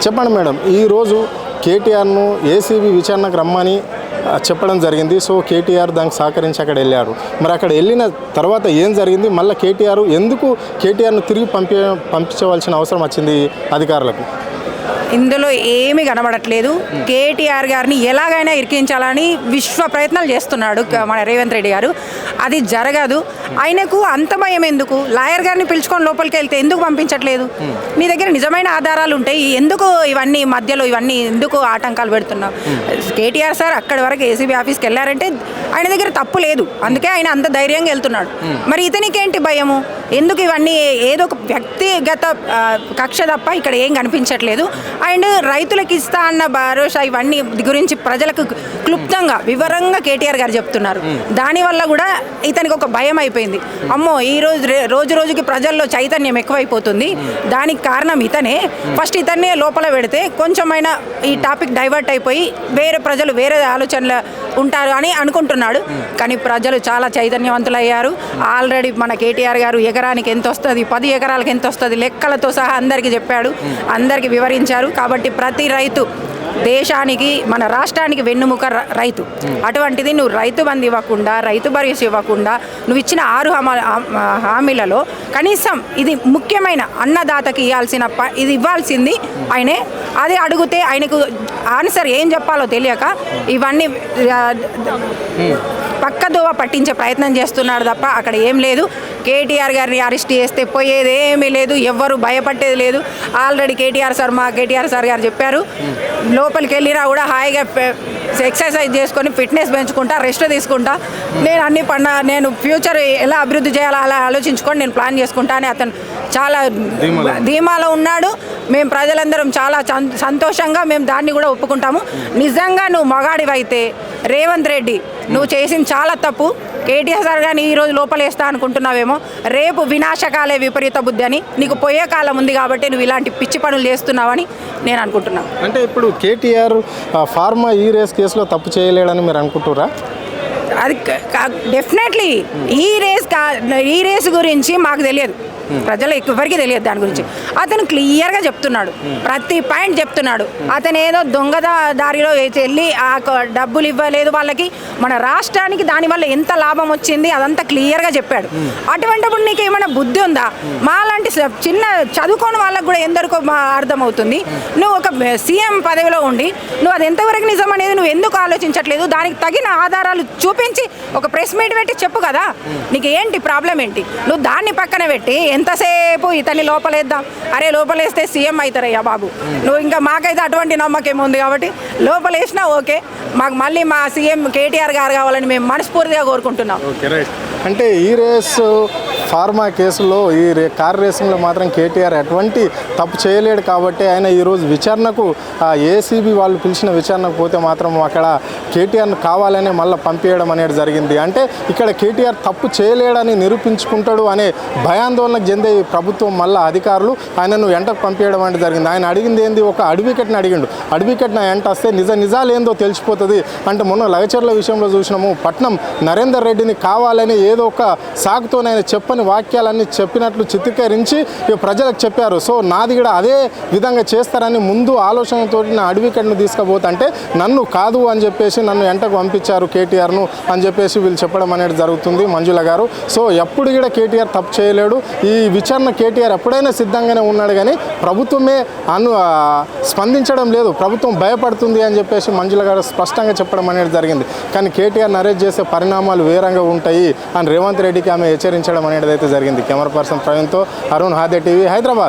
చెప్పండి మేడం, ఈరోజు కేటీఆర్ను ఏసీబీ విచారణకు రమ్మని చెప్పడం జరిగింది. సో కేటీఆర్ దానికి సహకరించి అక్కడ వెళ్ళారు. మరి అక్కడ వెళ్ళిన తర్వాత ఏం జరిగింది? మళ్ళీ ఎందుకు కేటీఆర్ను తిరిగి పంపించవలసిన అవసరం వచ్చింది అధికారులకు? ఇందులో ఏమీ కనబడట్లేదు. కేటీఆర్ గారిని ఎలాగైనా ఇరికించాలని విశ్వ ప్రయత్నాలు చేస్తున్నాడు మన రేవంత్ రెడ్డి గారు. అది జరగదు. ఆయనకు అంత భయం ఎందుకు? లాయర్ గారిని పిలుచుకొని లోపలికి వెళ్తే ఎందుకు పంపించట్లేదు? మీ దగ్గర నిజమైన ఆధారాలు ఉంటాయి, ఎందుకు ఇవన్నీ మధ్యలో ఇవన్నీ ఎందుకు ఆటంకాలు పెడుతున్నావు? కేటీఆర్ సార్ అక్కడి వరకు ఏసీబీ ఆఫీస్కి వెళ్ళారంటే ఆయన దగ్గర తప్పు లేదు, అందుకే ఆయన అంత ధైర్యంగా వెళ్తున్నాడు. మరి ఇతనికేంటి భయము? ఎందుకు ఇవన్నీ? ఏదో ఒక వ్యక్తిగత కక్ష తప్ప ఇక్కడ ఏం కనిపించట్లేదు. అండ్ రైతులకు ఇస్తా అన్న భరోసా ఇవన్నీ గురించి ప్రజలకు క్లుప్తంగా వివరంగా కేటీఆర్ గారు చెప్తున్నారు. దానివల్ల కూడా ఇతనికి ఒక భయం అయిపోయింది. అమ్మో ఈ రోజు రోజుకి ప్రజల్లో చైతన్యం ఎక్కువైపోతుంది, దానికి కారణం ఇతనే. ఫస్ట్ ఇతన్నే లోపల పెడితే కొంచెమైనా ఈ టాపిక్ డైవర్ట్ అయిపోయి ప్రజలు వేరే ఆలోచనలు ఉంటారు అని అనుకుంటున్నాడు. కానీ ప్రజలు చాలా చైతన్యవంతులయ్యారు. ఆల్రెడీ మన కేటీఆర్ గారు ఎకరానికి ఎంత వస్తుంది, 10 ఎకరాలకు ఎంత వస్తుంది లెక్కలతో సహా అందరికీ చెప్పాడు, అందరికీ వివరించారు. కాబట్టి ప్రతి రైతు దేశానికి, మన రాష్ట్రానికి వెన్నుముక రైతు. అటువంటిది నువ్వు రైతు బంధు ఇవ్వకుండా, రైతు భరోసా ఇవ్వకుండా, నువ్వు ఇచ్చిన 6 హామీలలో కనీసం ఇది ముఖ్యమైన అన్నదాతకి ఇది ఇవ్వాల్సింది ఆయనే. అది అడిగితే ఆయనకు ఆన్సర్ ఏం చెప్పాలో తెలియక ఇవన్నీ పక్కదోవ పట్టించే ప్రయత్నం చేస్తున్నాడు తప్ప అక్కడ ఏం లేదు. కేటీఆర్ గారిని అరెస్ట్ చేస్తే పోయేదేమీ లేదు, ఎవ్వరు భయపట్టేది లేదు. ఆల్రెడీ కేటీఆర్ సార్ గారు చెప్పారు, లోపలికి వెళ్ళినా కూడా హాయిగా ఎక్సర్సైజ్ చేసుకొని ఫిట్నెస్ పెంచుకుంటా, రెస్ట్ తీసుకుంటా, నేను ఫ్యూచర్ ఎలా అభివృద్ధి చేయాలో అలా ఆలోచించుకొని నేను ప్లాన్ చేసుకుంటా అని అతను చాలా ధీమాలో ఉన్నాడు. మేము ప్రజలందరం చాలా సంతోషంగా మేము దాన్ని కూడా ఒప్పుకుంటాము. నిజంగా నువ్వు మగాడివైతే రేవంత్ రెడ్డి నువ్వు చేసింది చాలా తప్పు. కేటీఆర్ సార్ గారిని ఈరోజు లోపలేస్తా అనుకుంటున్నావేమో, రేపు వినాశకాలే విపరీత బుద్ధి అని నీకు పోయే కాలం ఉంది కాబట్టి నువ్వు ఇలాంటి పిచ్చి పనులు చేస్తున్నావని నేను అనుకుంటున్నాను. అంటే ఇప్పుడు కేటీఆర్ ఫార్మా ఈ రేస్ కేసులో తప్పు చేయలేడని మీరు అనుకుంటున్నారా? అది డెఫినెట్లీ ఈ రేస్ గురించి మాకు తెలియదు, ప్రజలు ఎవరికి తెలియదు దాని గురించి. అతను క్లియర్గా చెప్తున్నాడు, ప్రతి పాయింట్ చెప్తున్నాడు. అతను ఏదో దొంగ దారిలో వెళ్ళి ఆ డబ్బులు ఇవ్వలేదు వాళ్ళకి, మన రాష్ట్రానికి దానివల్ల ఎంత లాభం వచ్చింది అదంతా క్లియర్గా చెప్పాడు. అటువంటిప్పుడు నీకు ఏమైనా బుద్ధి ఉందా? మాలాంటి చిన్న చదువుకోని వాళ్ళకు కూడా ఎందరికో అర్థమవుతుంది. నువ్వు ఒక సీఎం పదవిలో ఉండి నువ్వు అది ఎంతవరకు నిజం అనేది నువ్వు ఎందుకు ఆలోచించట్లేదు? దానికి తగిన ఆధారాలు చూపించి ఒక ప్రెస్ మీట్ పెట్టి చెప్పు కదా, నీకు ఏంటి ప్రాబ్లం ఏంటి? నువ్వు దాన్ని పక్కన పెట్టి ఎంతసేపు ఇతన్ని లోపలేద్దాం, అరే లోపలేస్తే సీఎం అవుతారయ్యా బాబు, నువ్వు ఇంకా మాకైతే అటువంటి నమ్మకం ఉంది కాబట్టి లోపలేసినా ఓకే, మాకు మళ్ళీ మా సీఎం కేటీఆర్ గారు కావాలని మేము మనస్ఫూర్తిగా కోరుకుంటున్నాం. అంటే ఈ రేసు ఫార్మా కేసులో కార్ రేసింగ్లో మాత్రం కేటీఆర్ ఎటువంటి తప్పు చేయలేడు కాబట్టి ఆయన ఈరోజు విచారణకు ఏసీబీ వాళ్ళు పిలిచిన విచారణకు పోతే మాత్రం అక్కడ కేటీఆర్ను కావాలనే మళ్ళీ పంపించడం అనేది జరిగింది. అంటే ఇక్కడ కేటీఆర్ తప్పు చేయలేడని నిరూపించుకుంటాడు అనే భయాందోళనకు చెందే ప్రభుత్వం మళ్ళీ అధికారులు ఆయనను వెంటకు పంపించడం అనేది జరిగింది. ఆయన అడిగింది ఏంది? ఒక అడ్వకేట్ని అడిగిండు. అడ్వకేట్ నా వెంట వస్తే నిజాలు ఏందో తెలిసిపోతుంది అంటే మొన్న లగచర్ల విషయంలో చూసినాము, పట్నం నరేందర్ రెడ్డిని కావాలని ఏదో ఒక సాకుతోనైనా చెప్పని వాక్యాలన్నీ చెప్పినట్లు చిత్రీకరించి ప్రజలకు చెప్పారు. సో నాది కూడా అదే విధంగా చేస్తారని ముందు ఆలోచనతో నా అడ్వకేట్ను తీసుకుపోతుంటే నన్ను కాదు అని చెప్పేసి నన్ను వెంటకు పంపించారు కేటీఆర్ను అని చెప్పేసి వీళ్ళు చెప్పడం అనేది జరుగుతుంది మంజుల గారు. సో ఎప్పుడు కూడా కేటీఆర్ తప్పు చేయలేడు. ఈ విచారణ కేటీఆర్ ఎప్పుడైనా సిద్ధంగానే ఉన్నాడు, కానీ ప్రభుత్వమే స్పందించడం లేదు, ప్రభుత్వం భయపడుతుంది అని చెప్పేసి మంజుల గారు స్పష్టంగా చెప్పడం అనేది జరిగింది. కానీ కేటీఆర్ని అరెస్ట్ చేసే పరిణామాలు వేరంగా ఉంటాయి అని రేవంత్ రెడ్డికి ఆమె హెచ్చరించడం అనేది అయితే జరిగింది. కెమెరా పర్సన్ ప్రవీణ్తో అరుణ్ హాదే టీవీ, హైదరాబాద్.